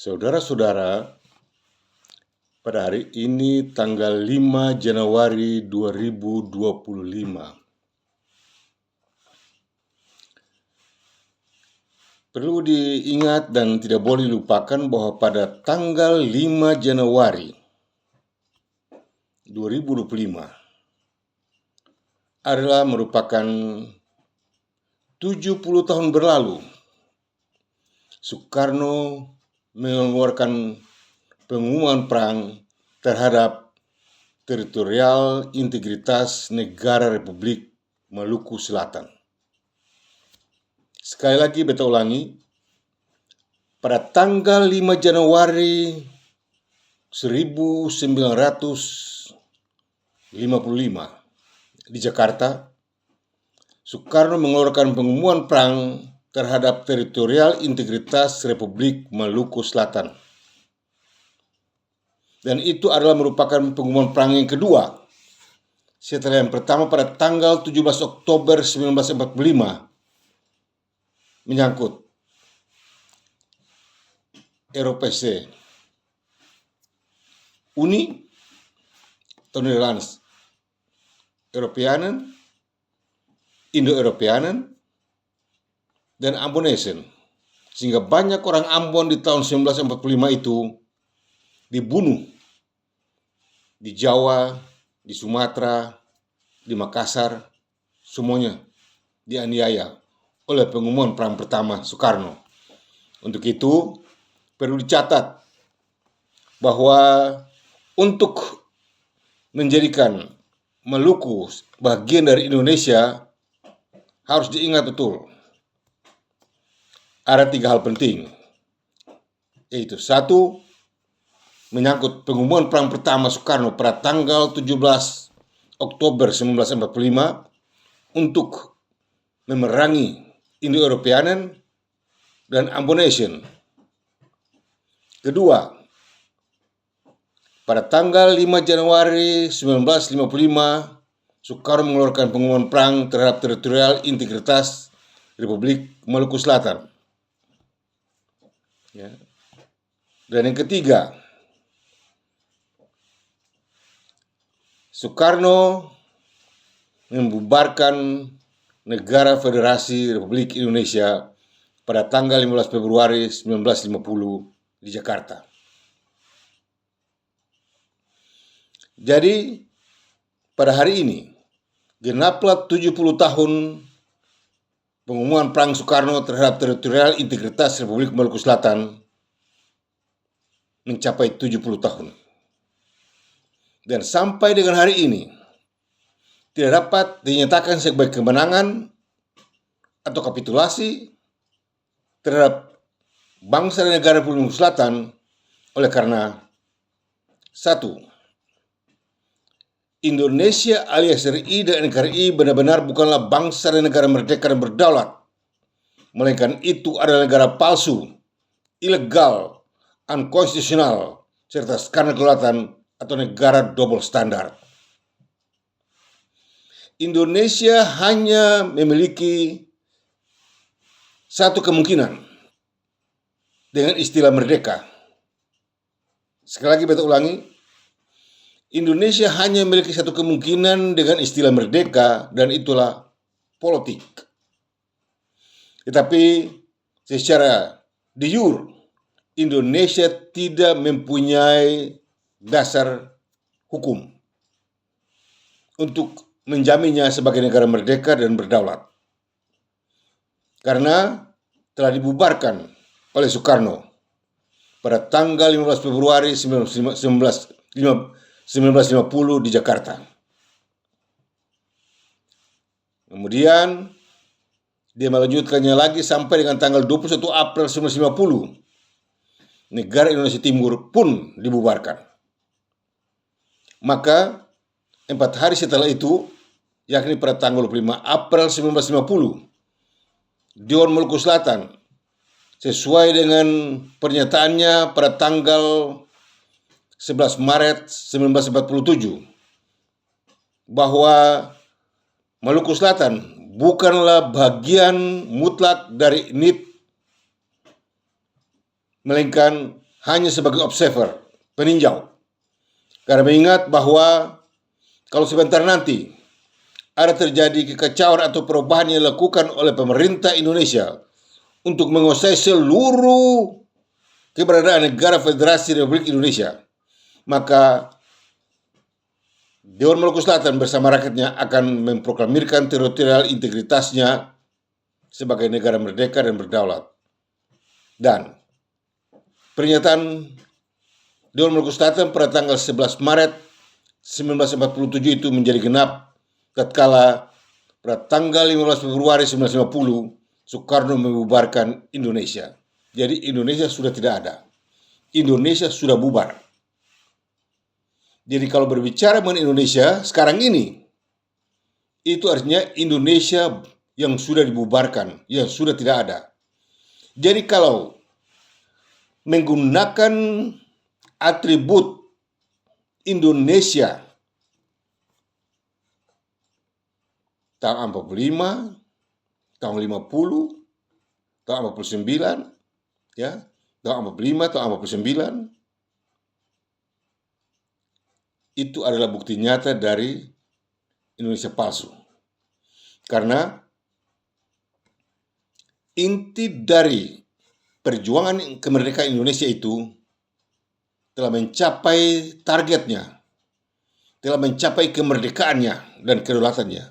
Saudara-saudara, pada hari ini tanggal 5 Januari 2025. Perlu diingat dan tidak boleh dilupakan bahwa pada tanggal 5 Januari 2025 adalah merupakan 70 tahun berlalu Soekarno mengeluarkan pengumuman perang terhadap teritorial integritas negara Republik Maluku Selatan. Sekali lagi beta ulangi, pada tanggal 5 Januari 1955 di Jakarta, Soekarno mengeluarkan pengumuman perang terhadap teritorial integritas Republik Maluku Selatan. Dan itu adalah merupakan pengumuman perang yang kedua setelah yang pertama pada tanggal 17 Oktober 1945 menyangkut Europese Unie atau Nederlands Europeanen, Indo-Europeanen, dan Ambonesen, sehingga banyak orang Ambon di tahun 1945 itu dibunuh di Jawa, di Sumatera, di Makassar, semuanya dianiaya oleh pengumuman perang pertama Soekarno. Untuk itu perlu dicatat bahwa untuk menjadikan Maluku bagian dari Indonesia harus diingat betul ada 3 hal penting, yaitu 1, menyangkut pengumuman perang pertama Soekarno pada tanggal 17 Oktober 1945 untuk memerangi Indo-Europeanen dan Ambonesen. Kedua, pada tanggal 5 Januari 1955 Soekarno mengeluarkan pengumuman perang terhadap teritorial integritas Republik Maluku Selatan. Dan yang ketiga, Soekarno membubarkan Negara Federasi Republik Indonesia pada tanggal 15 Februari 1950 di Jakarta. Jadi, pada hari ini, genaplah 70 tahun pengumuman perang Soekarno terhadap teritorial integritas Republik Maluku Selatan mencapai 70 tahun. Dan sampai dengan hari ini, tidak dapat dinyatakan sebagai kemenangan atau kapitulasi terhadap bangsa dan negara Republik Maluku Selatan oleh karena 1. Indonesia alias RI dan NKRI benar-benar bukanlah bangsa dan negara merdeka dan berdaulat, melainkan itu adalah negara palsu, ilegal, unkonstitusional, serta skandal kedaulatan atau negara double standar. Indonesia hanya memiliki satu kemungkinan dengan istilah merdeka. Sekali lagi beta ulangi, Indonesia hanya memiliki satu kemungkinan dengan istilah merdeka, dan itulah politik. Tetapi secara de jure, Indonesia tidak mempunyai dasar hukum untuk menjaminnya sebagai negara merdeka dan berdaulat. Karena telah dibubarkan oleh Soekarno pada tanggal 15 Februari 1950 di Jakarta. Kemudian dia melanjutkannya lagi sampai dengan tanggal 21 April 1950. Negara Indonesia Timur pun dibubarkan. Maka 4 hari setelah itu, yakni pada tanggal 25 April 1950, Dewan Maluku Selatan sesuai dengan pernyataannya pada tanggal 11 Maret 1947 bahwa Maluku Selatan bukanlah bagian mutlak dari NIT, melainkan hanya sebagai observer, peninjau. Karena mengingat bahwa kalau sebentar nanti ada terjadi kekacauan atau perubahan yang dilakukan oleh pemerintah Indonesia untuk menguasai seluruh keberadaan negara Federasi Republik Indonesia, maka Dewan Maluku Selatan bersama rakyatnya akan memproklamirkan teritorial integritasnya sebagai negara merdeka dan berdaulat. Dan pernyataan Dewan Maluku Selatan pada tanggal 11 Maret 1947 itu menjadi genap tatkala pada tanggal 15 Februari 1950 Soekarno membubarkan Indonesia. Jadi Indonesia sudah tidak ada. Indonesia sudah bubar. Jadi kalau berbicara mengenai Indonesia sekarang ini, itu artinya Indonesia yang sudah dibubarkan, yang sudah tidak ada. Jadi kalau menggunakan atribut Indonesia tahun 45, tahun 50, tahun 49, ya, tahun 45, tahun 49, itu adalah bukti nyata dari Indonesia palsu. Karena inti dari perjuangan kemerdekaan Indonesia itu telah mencapai targetnya, telah mencapai kemerdekaannya dan kedaulatannya,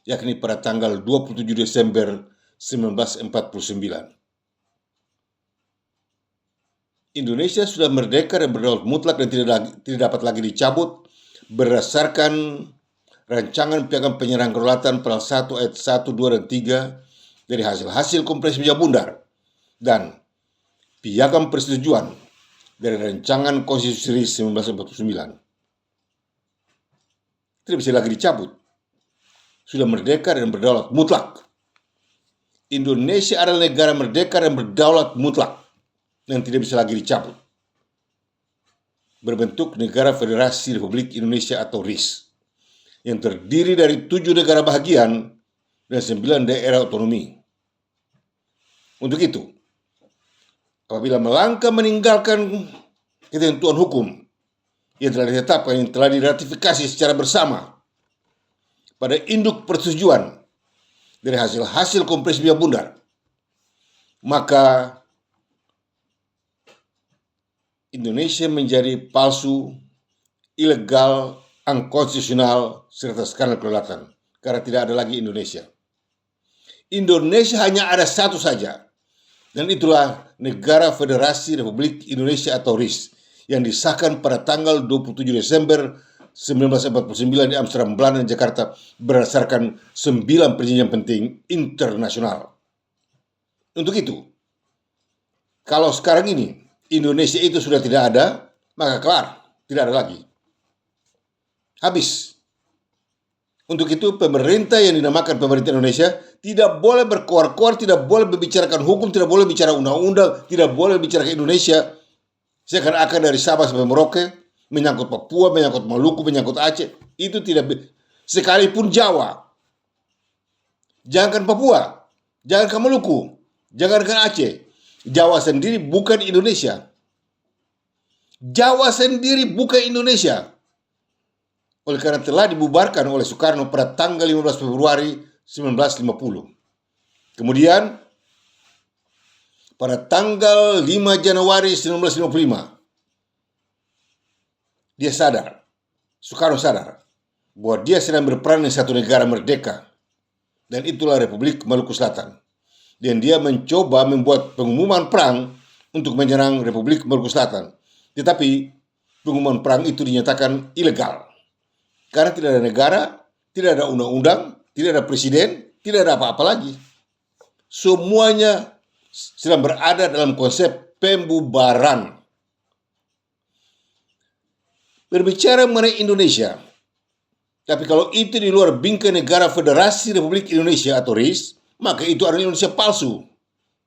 yakni pada tanggal 27 Desember 1949. Indonesia sudah merdeka dan berdaulat mutlak dan tidak dapat lagi dicabut berdasarkan rancangan Piagam Penyerahan Kedaulatan pasal 1 ayat 1, 2, dan 3 dari hasil-hasil Konferensi Meja Bundar dan Piagam Persetujuan dari rancangan Konstitusi 1949. Tidak bisa lagi dicabut. Sudah merdeka dan berdaulat mutlak. Indonesia adalah negara merdeka dan berdaulat mutlak yang tidak bisa lagi dicabut. Berbentuk Negara Federasi Republik Indonesia atau RIS, yang terdiri dari 7 negara bahagian dan 9 daerah otonomi. Untuk itu, apabila melangkah meninggalkan ketentuan hukum yang telah ditetapkan, yang telah diratifikasi secara bersama pada induk persetujuan dari hasil-hasil Konferensi Meja Bundar, maka Indonesia menjadi palsu, ilegal, unkonstitusional, serta skandal kedaulatan. Karena tidak ada lagi Indonesia. Indonesia hanya ada satu saja. Dan itulah Negara Federasi Republik Indonesia atau RIS yang disahkan pada tanggal 27 Desember 1949 di Amsterdam, Belanda dan Jakarta berdasarkan 9 perjanjian penting internasional. Untuk itu, kalau sekarang ini Indonesia itu sudah tidak ada, maka kelar, tidak ada lagi. Habis. Untuk itu pemerintah yang dinamakan pemerintah Indonesia tidak boleh berkoar-koar, tidak boleh membicarakan hukum, tidak boleh bicara undang-undang, tidak boleh bicara ke Indonesia seakan-akan dari Sabah sampai Merauke, menyangkut Papua, menyangkut Maluku, menyangkut Aceh. Itu tidak, sekalipun Jawa. Jangankan Papua, jangankan Maluku, jangankan Aceh. Jawa sendiri bukan Indonesia. Jawa sendiri bukan Indonesia. Oleh karena telah dibubarkan oleh Soekarno pada tanggal 15 Februari 1950. Kemudian pada tanggal 5 Januari 1955, dia sadar, Soekarno sadar, bahwa dia sedang berperan di satu negara merdeka. Dan itulah Republik Maluku Selatan. Dan dia mencoba membuat pengumuman perang untuk menyerang Republik Maluku Selatan. Tetapi pengumuman perang itu dinyatakan ilegal. Karena tidak ada negara, tidak ada undang-undang, tidak ada presiden, tidak ada apa-apa lagi. Semuanya sedang berada dalam konsep pembubaran. Berbicara mengenai Indonesia, tapi kalau itu di luar bingkai Negara Federasi Republik Indonesia atau RIS, maka itu adalah Indonesia palsu,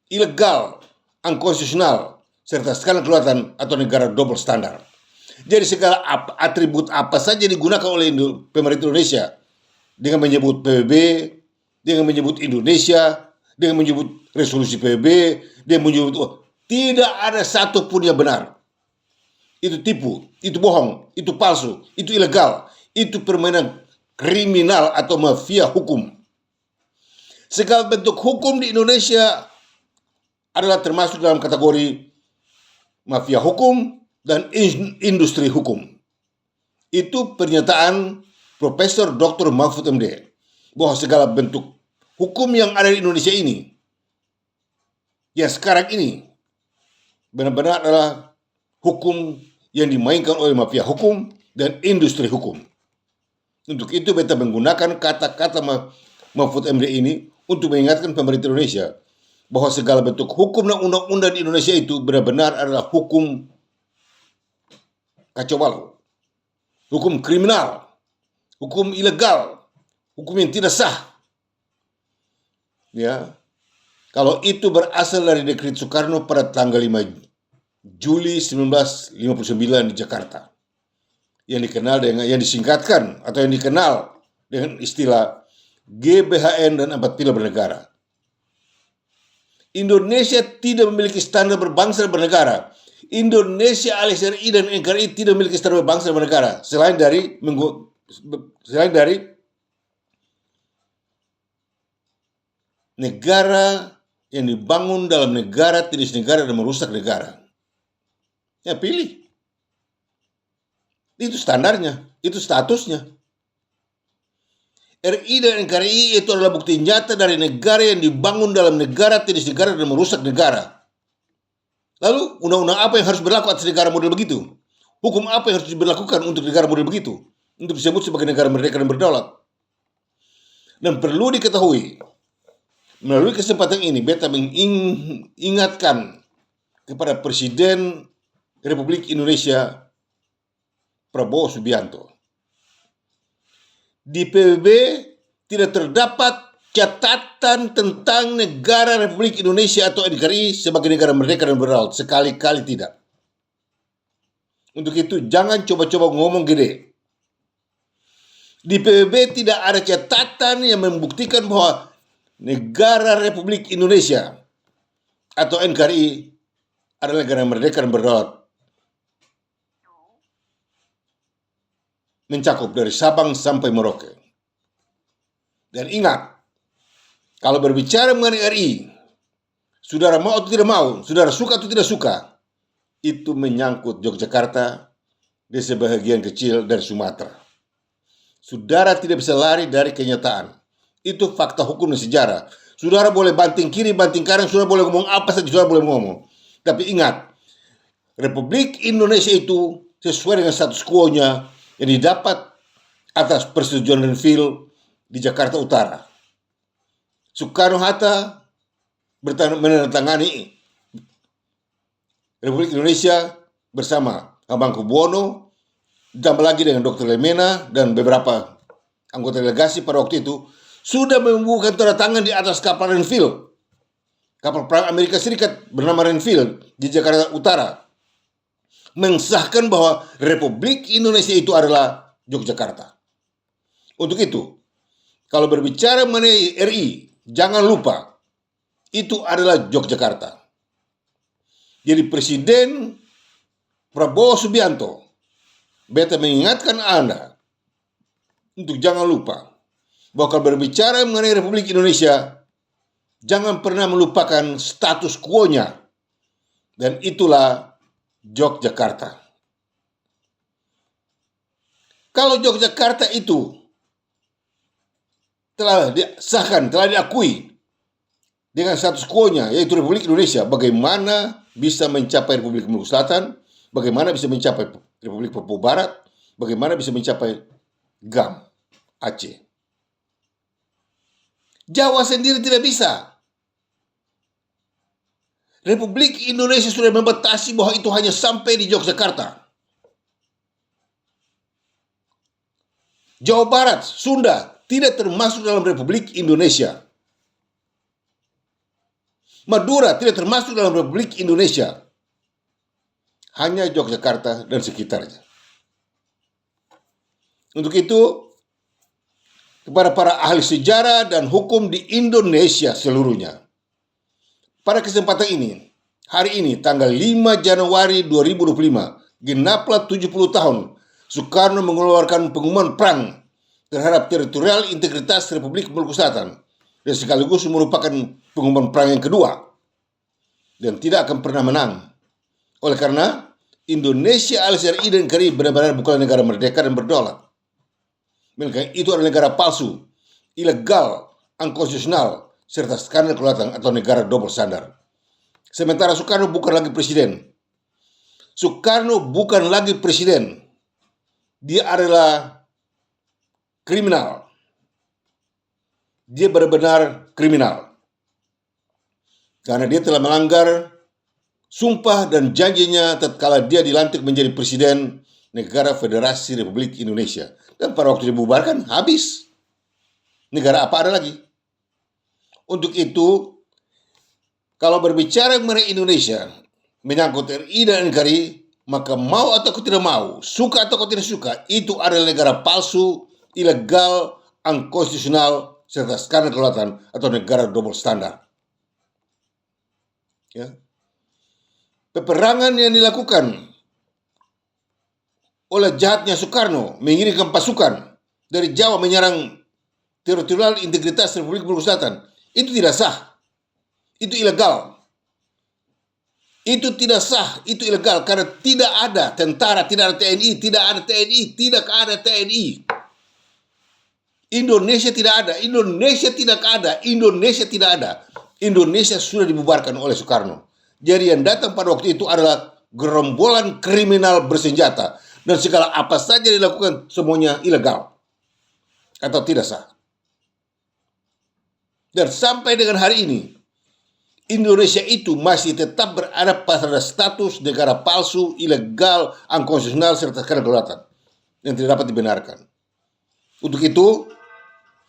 ilegal, unkonstitusional, serta skandal kedaulatan atau negara double standar. Jadi segala atribut apa saja digunakan oleh pemerintah Indonesia dengan menyebut PBB, dengan menyebut Indonesia, dengan menyebut resolusi PBB, dengan menyebut tidak ada satupun yang benar. itu tipu, itu bohong, itu palsu, itu ilegal, itu permainan kriminal atau mafia hukum. Segala bentuk hukum di Indonesia adalah termasuk dalam kategori mafia hukum dan industri hukum. Itu pernyataan Profesor Dr. Mahfud MD bahwa segala bentuk hukum yang ada di Indonesia ini, yang sekarang ini, benar-benar adalah hukum yang dimainkan oleh mafia hukum dan industri hukum. Untuk itu beta menggunakan kata-kata Mahfud MD ini untuk mengingatkan pemerintah Indonesia bahwa segala bentuk hukum dan undang-undang di Indonesia itu benar-benar adalah hukum kacau balau, hukum kriminal, hukum ilegal, hukum yang tidak sah. Ya, kalau itu berasal dari dekret Soekarno pada tanggal 5 Juli 1959 di Jakarta, yang disingkatkan atau yang dikenal dengan istilah GBHN dan 4 pilar bernegara. Indonesia tidak memiliki standar berbangsa dan bernegara. Indonesia alias RI dan NKRI tidak memiliki standar berbangsa dan bernegara selain dari negara yang dibangun dalam negara, jenis negara dan merusak negara. Ya pilih. Itu standarnya, itu statusnya. RI dan NKRI itu adalah bukti nyata dari negara yang dibangun dalam negara, jenis negara dan merusak negara. Lalu undang-undang apa yang harus berlaku atas negara model begitu? Hukum apa yang harus diberlakukan untuk negara model begitu? Untuk disebut sebagai negara merdeka dan berdaulat. Dan perlu diketahui, melalui kesempatan ini, beta mengingatkan kepada Presiden Republik Indonesia Prabowo Subianto. Di PBB tidak terdapat catatan tentang negara Republik Indonesia atau NKRI sebagai negara merdeka dan berdaulat. Sekali-kali tidak. Untuk itu jangan coba-coba ngomong gede. Di PBB tidak ada catatan yang membuktikan bahwa negara Republik Indonesia atau NKRI adalah negara merdeka dan berdaulat. Mencakup dari Sabang sampai Merauke. Dan ingat, kalau berbicara mengenai RI, saudara mau atau tidak mau, saudara suka atau tidak suka, itu menyangkut Yogyakarta di sebagian kecil dari Sumatera. Saudara tidak bisa lari dari kenyataan. Itu fakta hukum dan sejarah. Saudara boleh banting kiri, banting kanan, saudara boleh ngomong apa saja, saudara boleh ngomong. Tapi ingat, Republik Indonesia itu sesuai dengan status quo-nya yang didapat atas persetujuan Renville di Jakarta Utara. Soekarno-Hatta menandatangani Republik Indonesia bersama Hamengkubuwono, ditambah lagi dengan Dr. Lemena dan beberapa anggota delegasi pada waktu itu sudah membubuhkan tanda tangan di atas kapal Renville, kapal perang Amerika Serikat bernama Renville di Jakarta Utara, mensahkan bahwa Republik Indonesia itu adalah Yogyakarta. Untuk itu, kalau berbicara mengenai RI, jangan lupa itu adalah Yogyakarta. Jadi Presiden Prabowo Subianto, beta mengingatkan Anda untuk jangan lupa bahwa kalau berbicara mengenai Republik Indonesia, jangan pernah melupakan status quo-nya, dan itulah Yogyakarta. Kalau Yogyakarta itu telah disahkan, telah diakui dengan status quo-nya, yaitu Republik Indonesia, bagaimana bisa mencapai Republik Maluku Selatan, bagaimana bisa mencapai Republik Papua Barat, bagaimana bisa mencapai GAM Aceh. Jawa sendiri tidak bisa. Republik Indonesia sudah membatasi bahwa itu hanya sampai di Yogyakarta. Jawa Barat, Sunda tidak termasuk dalam Republik Indonesia. Madura tidak termasuk dalam Republik Indonesia. Hanya Yogyakarta dan sekitarnya. Untuk itu, kepada para ahli sejarah dan hukum di Indonesia seluruhnya, pada kesempatan ini, hari ini tanggal 5 Januari 2025, genaplah 70 tahun Soekarno mengeluarkan pengumuman perang terhadap teritorial integritas Republik Maluku Selatan dan sekaligus merupakan pengumuman perang yang kedua dan tidak akan pernah menang. Oleh karena Indonesia alias RI dan NKRI benar-benar bukan negara merdeka dan berdaulat. Melainkan itu adalah negara palsu, ilegal, unkonstitusional, serta skandal kedaulatan atau negara double standar. Sementara Soekarno bukan lagi presiden. Soekarno bukan lagi presiden. Dia adalah kriminal. Dia benar-benar kriminal. Karena dia telah melanggar sumpah dan janjinya tatkala dia dilantik menjadi presiden negara Federasi Republik Indonesia. Dan pada waktu dibubarkan, habis. Negara apa ada lagi? Untuk itu, kalau berbicara mengenai Indonesia, menyangkut RI dan NKRI, maka mau atau tidak mau, suka atau tidak suka, itu adalah negara palsu, ilegal, unkonstitusional, serta skandal kedaulatan atau negara double standar. Ya. Peperangan yang dilakukan oleh jahatnya Soekarno mengirimkan pasukan dari Jawa menyerang teritorial integritas Republik Maluku Selatan, itu tidak sah, itu ilegal. Itu tidak sah, itu ilegal karena tidak ada tentara, tidak ada TNI, tidak ada TNI, tidak ada TNI. Indonesia tidak ada, Indonesia tidak ada, Indonesia tidak ada. Indonesia sudah dibubarkan oleh Soekarno. Jadi yang datang pada waktu itu adalah gerombolan kriminal bersenjata dan segala apa saja dilakukan semuanya ilegal atau tidak sah. Dan sampai dengan hari ini Indonesia itu masih tetap berada pada status negara palsu, ilegal, unkonstitusional, serta skandal kedaulatan yang tidak dapat dibenarkan. Untuk itu,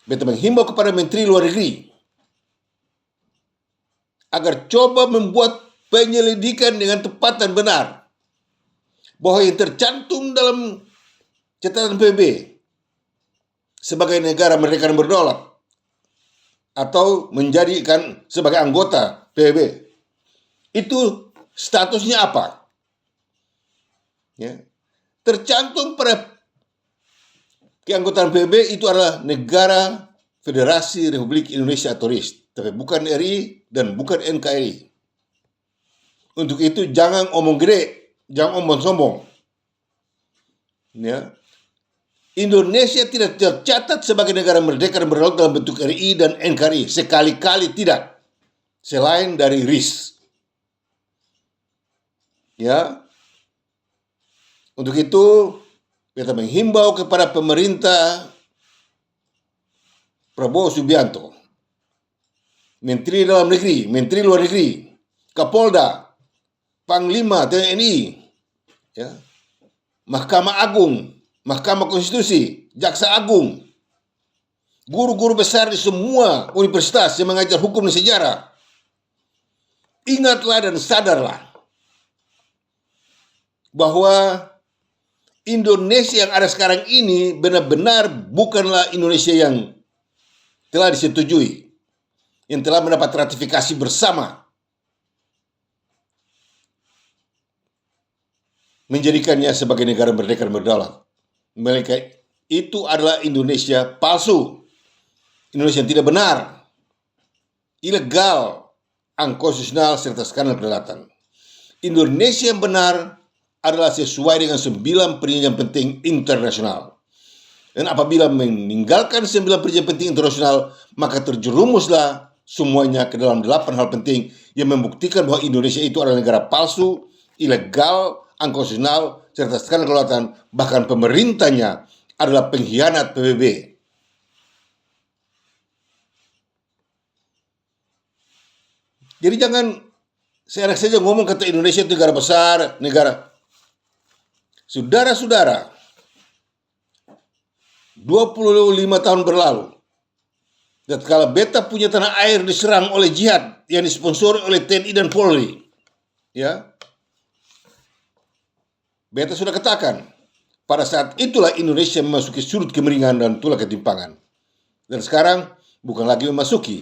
beta menghimbau kepada Menteri Luar Negeri agar coba membuat penyelidikan dengan tepat dan benar bahwa yang tercantum dalam catatan PBB sebagai negara merdeka dan berdaulat atau menjadikan sebagai anggota PBB itu statusnya apa? Ya. Tercantum pada keanggotaan PBB itu adalah negara Federasi Republik Indonesia atau RI, tapi bukan RI dan bukan NKRI. Untuk itu jangan omong gede, jangan omong sombong. Ya. Indonesia tidak tercatat sebagai negara merdeka dan berdaulat dalam bentuk RI dan NKRI. Sekali-kali tidak. Selain dari RIS. Ya. Untuk itu, kita menghimbau kepada pemerintah Prabowo Subianto, Menteri Dalam Negeri, Menteri Luar Negeri, Kapolda, Panglima TNI, ya, Mahkamah Agung, Mahkamah Konstitusi, Jaksa Agung, guru-guru besar di semua universitas yang mengajar hukum dan sejarah, ingatlah dan sadarlah bahwa Indonesia yang ada sekarang ini benar-benar bukanlah Indonesia yang telah disetujui, yang telah mendapat ratifikasi bersama menjadikannya sebagai negara merdeka dan berdaulat. Melainkan itu adalah Indonesia palsu, Indonesia yang tidak benar, ilegal, unkonstitusional, serta skandal kedaulatan. Indonesia yang benar adalah sesuai dengan 9 perjanjian penting internasional. Dan apabila meninggalkan 9 perjanjian penting internasional, maka terjerumuslah semuanya ke dalam 8 hal penting yang membuktikan bahwa Indonesia itu adalah negara palsu, ilegal, unkonstitusional, serta skandal kedaulatan. Bahkan pemerintahnya adalah pengkhianat PBB. Jadi jangan seenak saja ngomong kata Indonesia itu negara besar, negara. Saudara-saudara, 25 tahun berlalu, tatkala beta punya tanah air diserang oleh jihad yang disponsori oleh TNI dan Polri, ya, beta sudah katakan, pada saat itulah Indonesia memasuki sudut kemiringan dan tulah ketimpangan. Dan sekarang bukan lagi memasuki,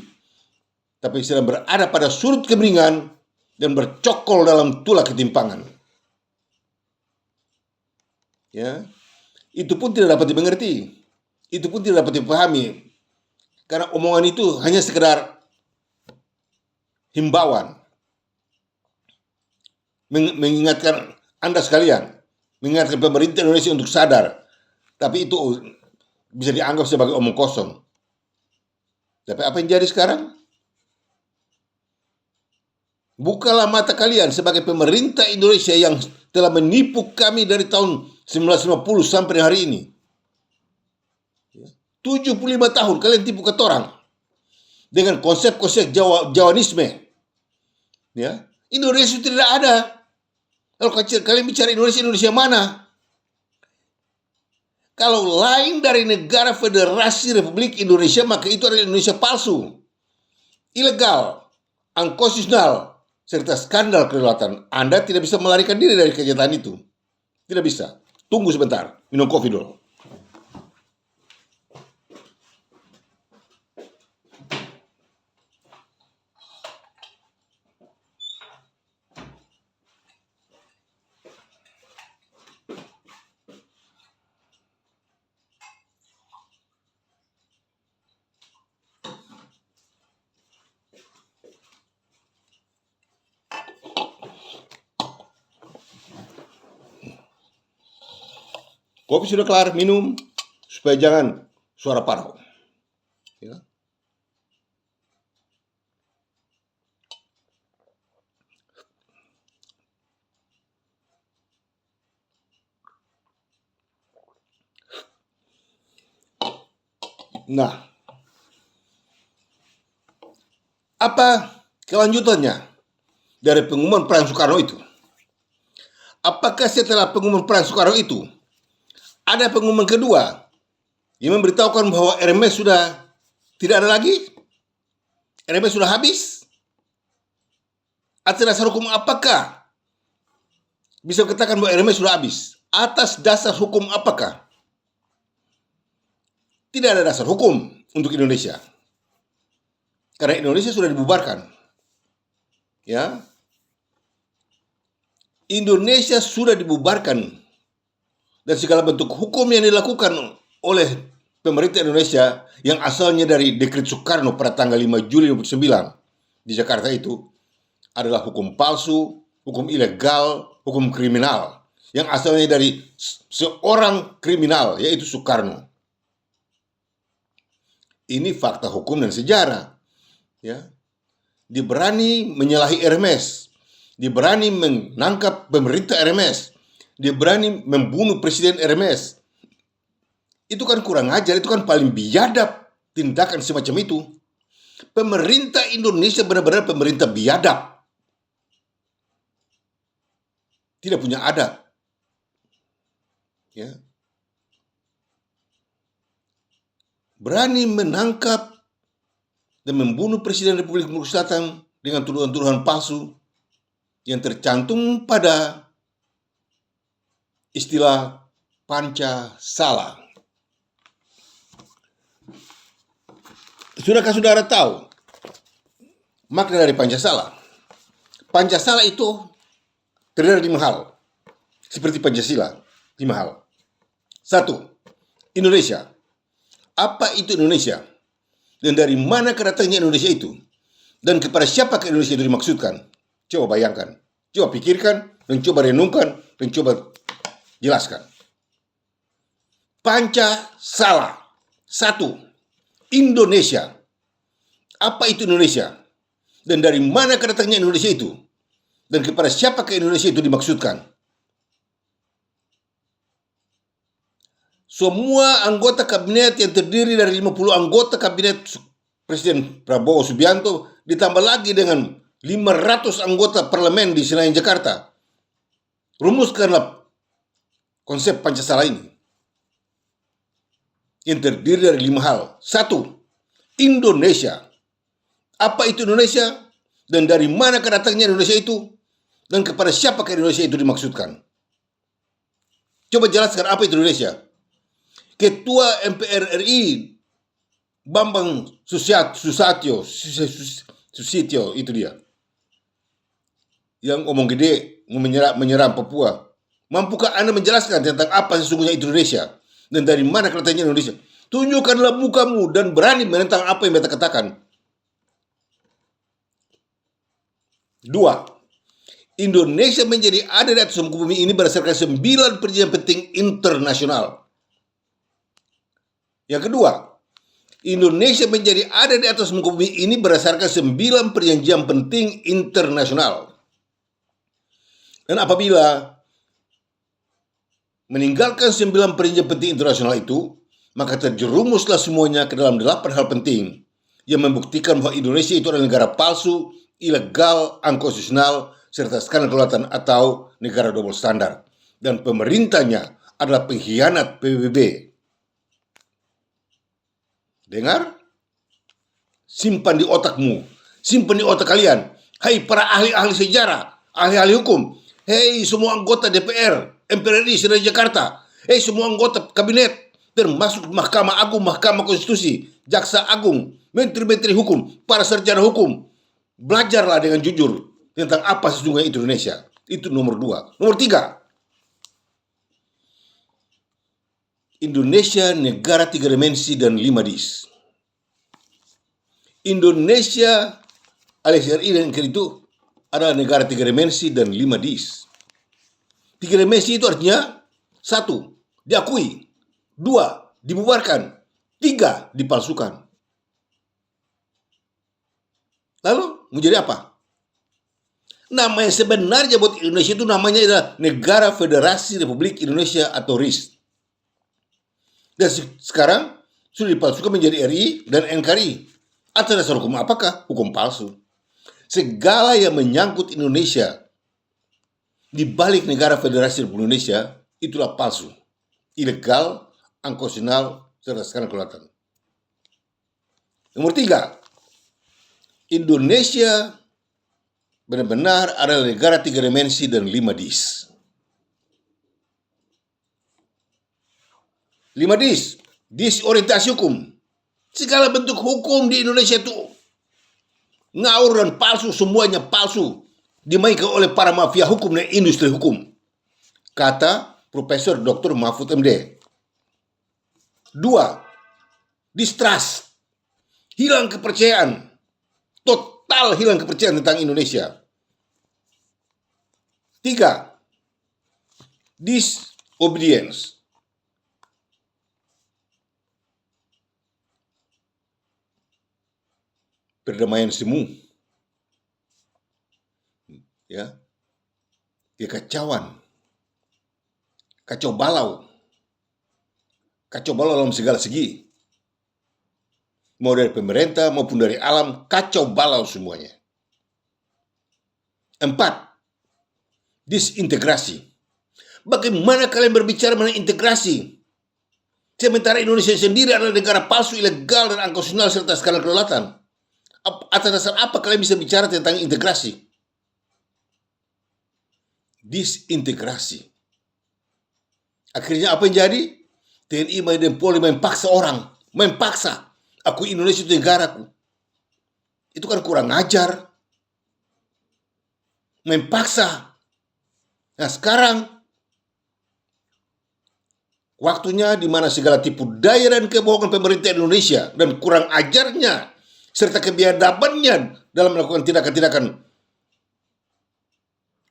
tapi sedang berada pada sudut kemiringan dan bercokol dalam tulah ketimpangan. ya, itu pun tidak dapat dimengerti, itu pun tidak dapat dipahami, karena omongan itu hanya sekedar himbauan, mengingatkan Anda sekalian, mengingatkan pemerintah Indonesia untuk sadar, tapi itu bisa dianggap sebagai omong kosong. Tapi apa yang jadi sekarang? Bukalah mata kalian sebagai pemerintah Indonesia yang telah menipu kami dari tahun 1950 sampai hari ini. 75 tahun kalian tipu ketorang dengan konsep-konsep Jawanisme. Ya, Indonesia tidak ada. Kalau kalian bicara Indonesia mana? Kalau lain dari negara Federasi Republik Indonesia, maka itu adalah Indonesia palsu, ilegal, unconstitutional, serta skandal kedaulatan. Anda tidak bisa melarikan diri dari kenyataan itu. Tidak bisa. Tunggu sebentar, minum kopi dulu. Kopi sudah kelar, minum supaya jangan suara parau. Ya. Nah, apa kelanjutannya dari pengumuman Perang Soekarno itu? Apakah setelah pengumuman Perang Soekarno itu ada pengumuman kedua yang memberitahukan bahwa RMS sudah tidak ada lagi? RMS sudah habis? Atas dasar hukum apakah bisa katakan bahwa RMS sudah habis? Atas dasar hukum apakah? Tidak ada dasar hukum untuk Indonesia. Karena Indonesia sudah dibubarkan. Ya. Indonesia sudah dibubarkan. Dan segala bentuk hukum yang dilakukan oleh pemerintah Indonesia yang asalnya dari dekret Soekarno pada tanggal 5 Juli 1959 di Jakarta itu adalah hukum palsu, hukum ilegal, hukum kriminal yang asalnya dari seorang kriminal yaitu Soekarno. Ini fakta hukum dan sejarah. Ya. Diberani menyalahi RMS, diberani menangkap pemerintah RMS, dia berani membunuh presiden RMS. Itu kan kurang ajar, itu kan paling biadab tindakan semacam itu. Pemerintah Indonesia benar-benar pemerintah biadab. Tidak punya adab. Ya. Berani menangkap dan membunuh presiden Republik Indonesia Selatan dengan tuduhan-tuduhan palsu yang tercantum pada istilah Pancasila. Sudahkah saudara tahu makna dari Pancasila? Pancasila itu terdiri dari 5 hal. Seperti Pancasila, 5 hal. 1. Indonesia. Apa itu Indonesia? Dan dari mana kedatangannya Indonesia itu? Dan kepada siapa ke Indonesia itu dimaksudkan? Coba bayangkan, coba pikirkan, dan coba renungkan, dan coba jelaskan. Pancasila. 1. Indonesia. Apa itu Indonesia? Dan dari mana kedatangannya Indonesia itu? Dan kepada siapa ke Indonesia itu dimaksudkan? Semua anggota kabinet yang terdiri dari 50 anggota kabinet Presiden Prabowo Subianto ditambah lagi dengan 500 anggota parlemen di Senayan Jakarta. Rumuskanlah konsep Pancasila ini yang terdiri dari 5 hal. 1. Indonesia. Apa itu Indonesia? Dan dari mana kedatangannya Indonesia itu? Dan kepada siapa ke Indonesia itu dimaksudkan? Coba jelaskan apa itu Indonesia. Ketua MPR RI Bambang Susatyo itu dia. Yang omong gede menyerang Papua. Mampukah Anda menjelaskan tentang apa sesungguhnya itu Indonesia? Dan dari mana kelihatannya Indonesia? Tunjukkanlah mukamu dan berani menentang apa yang beta katakan. 2. Indonesia menjadi ada di atas muka bumi ini berdasarkan 9 perjanjian penting internasional. Yang kedua, Indonesia menjadi ada di atas muka bumi ini berdasarkan 9 perjanjian penting internasional. Dan apabila meninggalkan 9 perjanjian penting internasional itu, maka terjerumuslah semuanya ke dalam 8 hal penting yang membuktikan bahwa Indonesia itu adalah negara palsu, ilegal, unkonstitusional, serta skandal kelautan atau negara double standar. Dan pemerintahnya adalah pengkhianat PBB. Dengar? Simpan di otakmu, simpan di otak kalian. Hai para ahli-ahli sejarah, ahli-ahli hukum. Hei semua anggota DPR, MPR RI Senayan Jakarta. Hei semua anggota kabinet, termasuk Mahkamah Agung, Mahkamah Konstitusi, Jaksa Agung, menteri-menteri hukum, para sarjana hukum. Belajarlah dengan jujur tentang apa sesungguhnya itu Indonesia. Itu nomor 2. Nomor 3. Indonesia negara 3 dimensi dan 5 dis. Indonesia alias RI dan NKRI itu adalah negara 3 dimensi dan 5 dis. 3 dimensi itu artinya 1. Diakui, 2. Dibubarkan, 3. Dipalsukan. Lalu mau jadi apa? Namanya sebenarnya buat Indonesia itu namanya adalah Negara Federasi Republik Indonesia atau RIS. Dan sekarang sudah dipalsukan menjadi RI dan NKRI. Atas dasar hukum apakah? Hukum palsu. Segala yang menyangkut Indonesia di balik Negara Federasi Republik Indonesia itulah palsu, ilegal, unkonstitusional, serta skandal kelautan. Nomor 3, Indonesia benar-benar adalah negara 3 dimensi dan 5 dis. 5 dis, disorientasi hukum. Segala bentuk hukum di Indonesia itu ngawur dan palsu, semuanya palsu. Dimainkan oleh para mafia hukum dan industri hukum. Kata Profesor Dr. Mahfud MD. 2, distrust. Hilang kepercayaan. Total hilang kepercayaan tentang Indonesia. 3, disobedience. Perdamaian semu, ya, kekacauan, kacau balau dalam segala segi, mau dari pemerintah maupun dari alam, kacau balau semuanya. 4, disintegrasi. Bagaimana kalian berbicara mengenai integrasi? Sementara Indonesia sendiri adalah negara palsu, ilegal, dan unkonstitusional serta skandal kelautan. Atas dasar apa kalian bisa bicara tentang integrasi? Disintegrasi. Akhirnya apa yang jadi? TNI dan Polri main paksa orang, main paksa. Aku Indonesia itu negaraku. Itu kan kurang ajar. Main paksa. Nah sekarang waktunya di mana segala tipu daya dan kebohongan pemerintah Indonesia dan kurang ajarnya serta kebiadabannya dalam melakukan tindakan-tindakan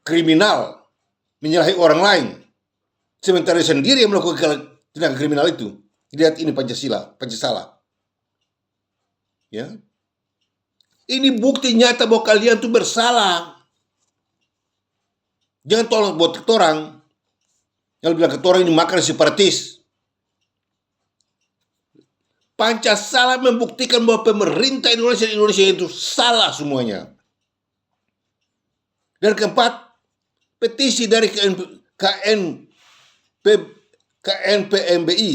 kriminal, menyalahi orang lain, sementara sendiri yang melakukan tindakan kriminal itu. Lihat ini Pancasila. Ya, ini bukti nyata bahwa kalian tuh bersalah. Jangan tolong buat ketorang. Yang bilang ketorang ini makar separatis. Pancasila membuktikan bahwa pemerintah Indonesia itu salah semuanya. Dan keempat, petisi dari KNPMBI,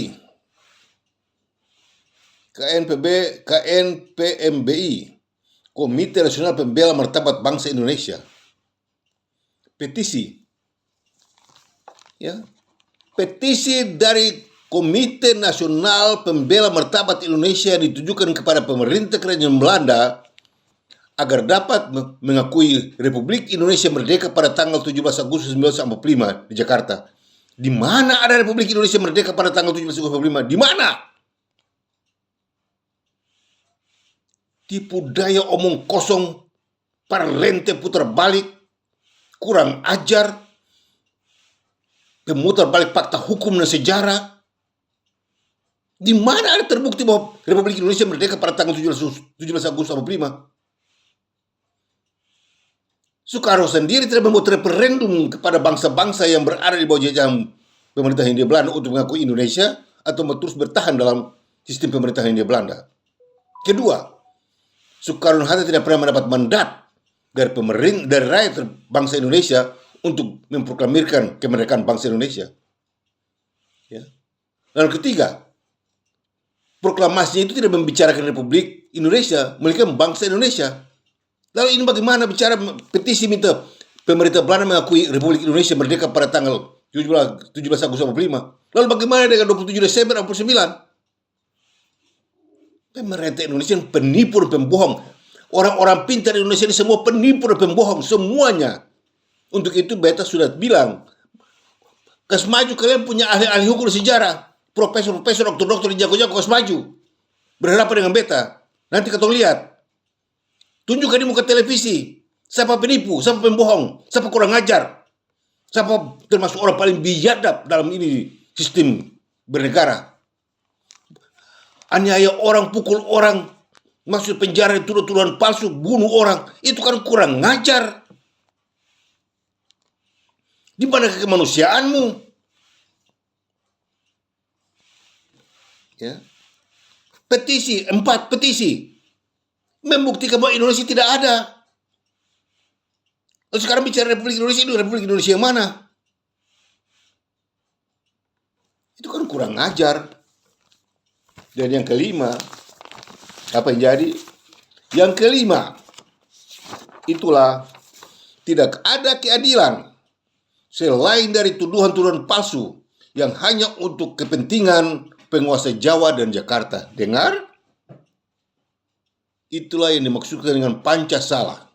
Komite Nasional Pembela Martabat Bangsa Indonesia. Petisi, ya, petisi dari Komite Nasional Pembela Martabat Indonesia ditujukan kepada pemerintah Kerajaan Belanda agar dapat mengakui Republik Indonesia merdeka pada tanggal 17 Agustus 1945 di Jakarta. Di mana ada Republik Indonesia merdeka pada tanggal 17 Agustus 1945? Di mana? Tipu daya, omong kosong, parlente, putar balik, kurang ajar, pemutar balik fakta hukum dan sejarah. Di mana ada terbukti bahwa Republik Indonesia merdeka pada tanggal 17 Agustus 1945? Soekarno sendiri tidak membuat referendum kepada bangsa-bangsa yang berada di bawah jajahan pemerintah Hindia Belanda untuk mengakui Indonesia atau terus bertahan dalam sistem pemerintahan Hindia Belanda. Kedua, Soekarno-Hatta tidak pernah mendapat mandat dari rakyat bangsa Indonesia untuk memproklamirkan kemerdekaan bangsa Indonesia. Ya. Lalu ketiga, proklamasinya itu tidak membicarakan Republik Indonesia, melainkan bangsa Indonesia. Lalu ini bagaimana bicara petisi minta pemerintah Belanda mengakui Republik Indonesia merdeka pada tanggal 17 Agustus 1945. Lalu bagaimana dengan 27 Desember 1949? Pemerintah Indonesia penipu dan pembohong. Orang-orang pintar di Indonesia ini semua penipu dan pembohong, semuanya. Untuk itu beta sudah bilang, kas maju kalian punya ahli-ahli hukum sejarah, profesor-profesor, dokter-dokter jago-jago, kas maju. Berhadapan dengan beta. Nanti katong lihat. Tunjukkan di muka televisi. Siapa penipu, siapa pembohong, siapa kurang ajar. Siapa termasuk orang paling biadab dalam ini sistem bernegara. Aniaya orang, pukul orang, masuk penjara, tuduhan palsu, bunuh orang. Itu kan kurang ngajar. Di mana kemanusiaanmu? Ya. Petisi, 4 petisi. Membuktikan bahwa Indonesia tidak ada. Lalu sekarang bicara Republik Indonesia yang mana? Itu kan kurang ajar. Dan yang kelima, apa yang jadi? Yang kelima, itulah tidak ada keadilan selain dari tuduhan-tuduhan palsu yang hanya untuk kepentingan penguasa Jawa dan Jakarta. Dengar? Itulah yang dimaksudkan dengan Pancasila.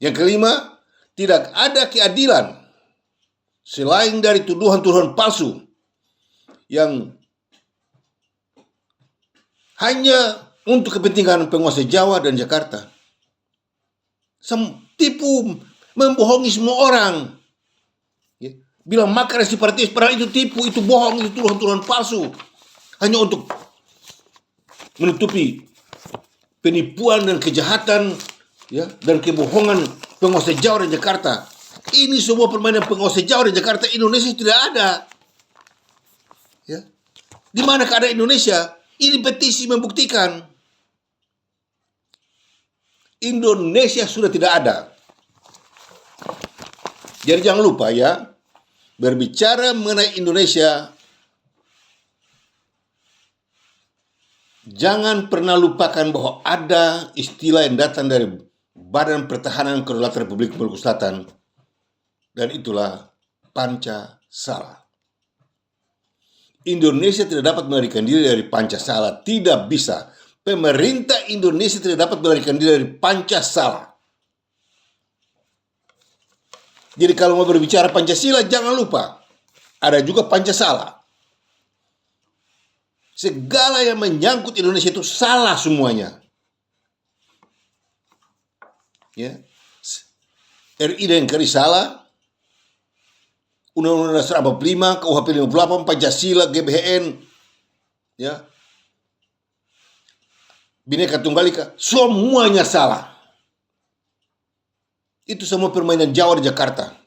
Yang kelima, tidak ada keadilan selain dari tuduhan-tuduhan palsu yang hanya untuk kepentingan penguasa Jawa dan Jakarta. Tipu, membohongi semua orang. Ya. Bilang makar separatis, padahal itu tipu, itu bohong, itu tuduhan-tuduhan palsu. Hanya untuk menutupi penipuan dan kejahatan, ya, dan kebohongan penguasa Jawa dan Jakarta. Ini semua permainan penguasa Jawa dan Jakarta. Indonesia tidak ada. Ya. Di mana keadaan Indonesia? Ini petisi membuktikan Indonesia sudah tidak ada. Jadi jangan lupa ya, berbicara mengenai Indonesia, jangan pernah lupakan bahwa ada istilah yang datang dari Badan Pertahanan Kedaulatan Republik Maluku Selatan, dan itulah Pancasila. Indonesia tidak dapat melarikan diri dari Pancasila. Tidak bisa. Pemerintah Indonesia tidak dapat melarikan diri dari Pancasila. Jadi kalau mau berbicara Pancasila, jangan lupa ada juga Pancasila. Segala yang menyangkut Indonesia itu salah semuanya. Ya. RI dan NKRI salah. Undang-Undang Dasar 45, KUHP 58, Pancasila, GBHN, ya, Bhinneka Tunggal Ika, semuanya salah. Itu semua permainan Jawa di Jakarta.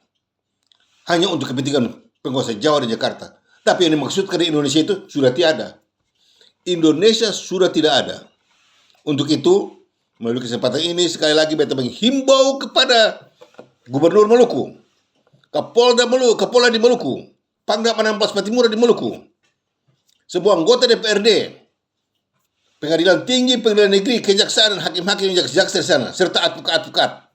Hanya untuk kepentingan penguasa Jawa di Jakarta. Tapi yang dimaksudkan di Indonesia itu sudah tiada. Indonesia sudah tidak ada. Untuk itu, melalui kesempatan ini sekali lagi beta menghimbau kepada Gubernur Maluku, Kapolda di Maluku, Pangdam 16 Patimura di Maluku, sebuah anggota DPRD, Pengadilan Tinggi, Pengadilan Negeri, Kejaksaan, hakim-hakim, jaksa di sana, serta advokat-advokat.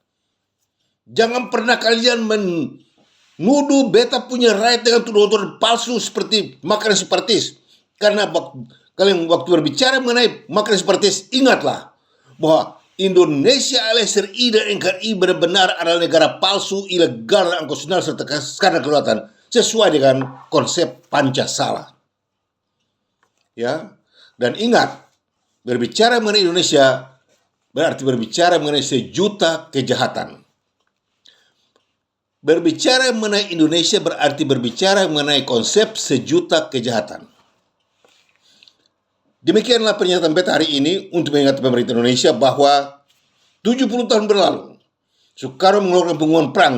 Jangan pernah kalian menuduh beta punya rakyat dengan tuduhan-tuduhan palsu seperti makar separatis. Karena kalian waktu berbicara mengenai makar separatis, ingatlah bahwa Indonesia alias RI dan NKRI benar-benar adalah negara palsu, ilegal, dan unkonstitusional serta karena kedaulatan sesuai dengan konsep Pancasila. Ya, dan ingat, berbicara mengenai Indonesia berarti berbicara mengenai sejuta kejahatan. Berbicara mengenai Indonesia berarti berbicara mengenai konsep sejuta kejahatan. Demikianlah pernyataan beta hari ini untuk mengingatkan pemerintah Indonesia bahwa 70 tahun berlalu, Soekarno mengeluarkan pengumuman perang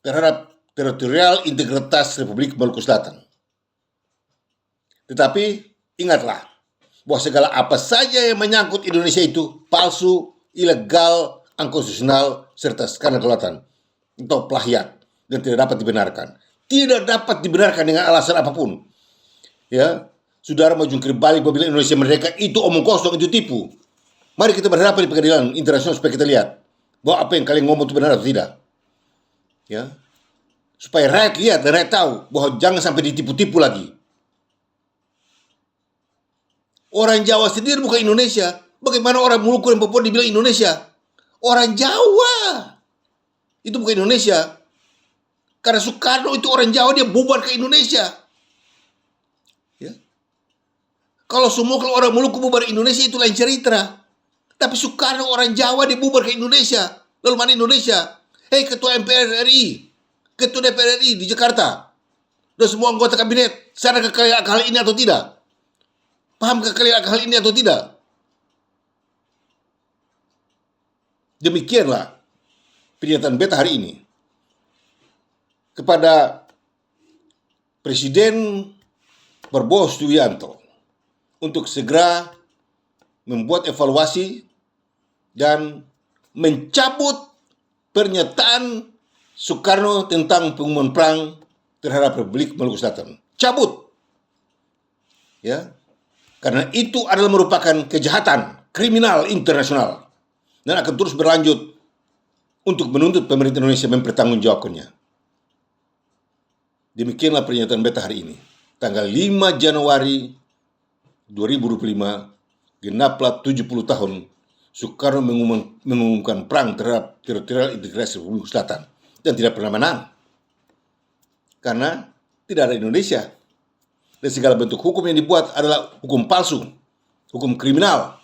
terhadap teritorial integritas Republik Maluku Selatan. Tetapi ingatlah bahwa segala apa saja yang menyangkut Indonesia itu palsu, ilegal, unkonstitusional, serta karena kedaulatan atau plagiat dan tidak dapat dibenarkan. Tidak dapat dibenarkan dengan alasan apapun. Ya, saudara mau jungkir balik apabila Indonesia merdeka itu omong kosong, itu tipu. Mari kita berhadapan di pengadilan internasional supaya kita lihat bahwa apa yang kalian ngomong itu benar atau tidak. Ya, supaya rakyat lihat dan rakyat tahu bahwa jangan sampai ditipu-tipu lagi. Orang Jawa sendiri bukan Indonesia. Bagaimana orang Maluku dan Papua dibilang Indonesia? Orang Jawa. Itu bukan Indonesia. Karena Soekarno itu orang Jawa, dia bubar ke Indonesia. Ya. Kalau orang Maluku bubar Indonesia itu lain cerita. Tapi Soekarno orang Jawa, dia bubar ke Indonesia. Lalu mana Indonesia? Hei ketua MPR RI, ketua DPR RI di Jakarta, dan semua anggota kabinet, sadar kalian hal ini atau tidak? Paham kalian hal ini atau tidak? Demikianlah pernyataan beta hari ini kepada Presiden Prabowo Subianto untuk segera membuat evaluasi dan mencabut pernyataan Soekarno tentang pengumuman perang terhadap Republik Maluku Selatan. Cabut. Ya. Karena itu adalah merupakan kejahatan kriminal internasional dan akan terus berlanjut untuk menuntut pemerintah Indonesia mempertanggungjawabkannya. Demikianlah pernyataan beta hari ini. Tanggal 5 Januari 2025, genaplah 70 tahun Soekarno mengumumkan perang terhadap teritorial integritas Republik Selatan dan tidak pernah menang. Karena tidak ada Indonesia. Dan segala bentuk hukum yang dibuat adalah hukum palsu, hukum kriminal,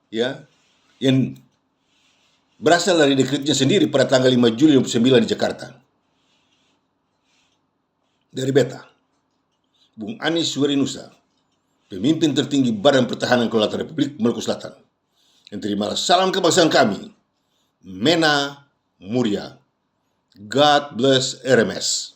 ya, yang berasal dari dekretnya sendiri pada tanggal 5 Juli 1999 di Jakarta. Dari beta, Bung Anies Werinusa, pemimpin tertinggi Badan Pertahanan Kedaulatan Republik Maluku Selatan, yang terimalah salam kebangsaan kami, Mena Muria. God bless RMS.